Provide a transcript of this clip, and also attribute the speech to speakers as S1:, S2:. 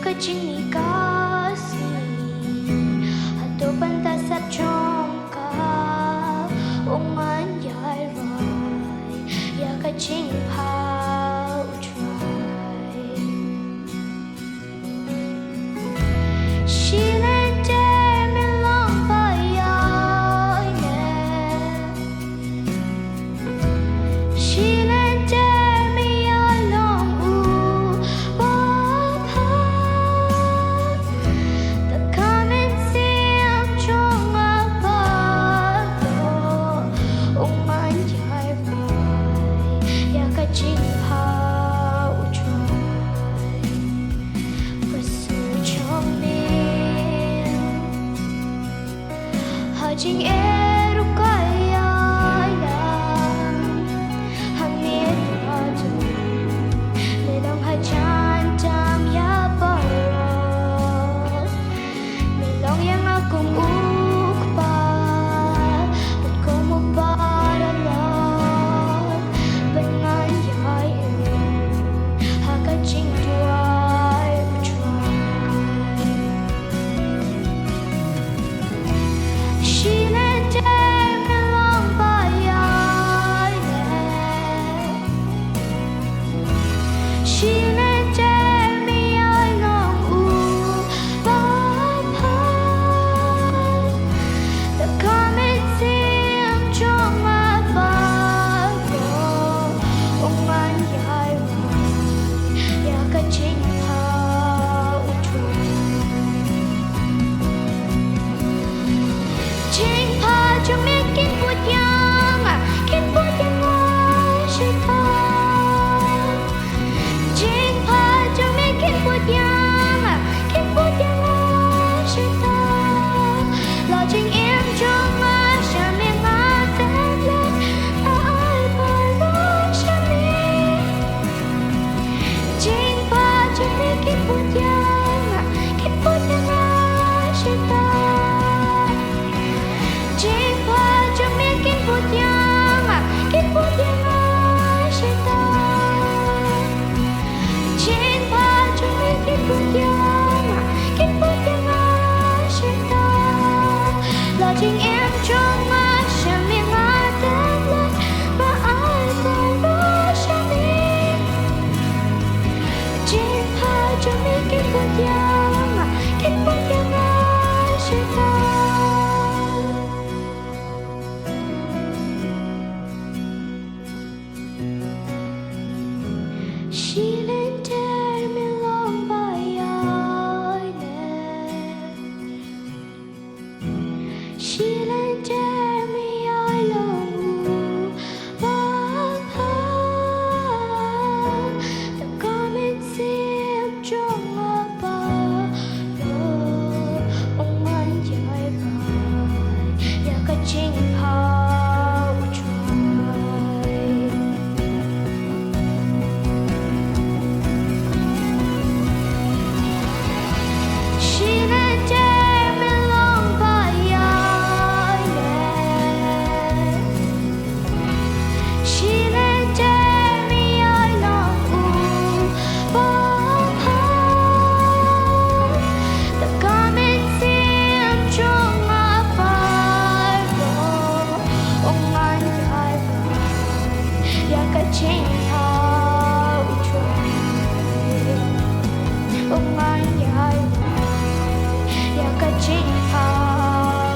S1: kajing kasi ato pantasap jong ka uman yai rai ya kajing how try she let them along by I she let them along the comment sim jong apa uman yai rai ya kajing how try Sur Kynud Niam kaya lang hamid rado nilang hajan tam ya barot nilang yang akong ukpa but ko mo baralot bengan yai hakajing tuai try she let them along by I she let them along papa the comment sim jong apa uman yai rai ya kajing how try Jing pa cho mẹ kinh bút yang shi ta Jing pa cho mẹ kinh bút yang shi ta lo jing em trong ma sha mẹ ma tan lên ta ai ba lo sha mẹ Jing pa cho mẹ kinh bút yang shi ta Jing pa cho mẹ kinh bút yang shi ta Jing pa cho mẹ kinh bút yang shi ta lo jing em trong ma sha mẹ ma tan lên ba ai ba lo sha mẹ Jing pa cho mẹ kinh bút yang shi ta She let them along by I she let them along papa the comment sim jong apa uman yai rai ya kajing how try She let them along by I she let them along papa the comment sim jong apa uman yai rai ya kajing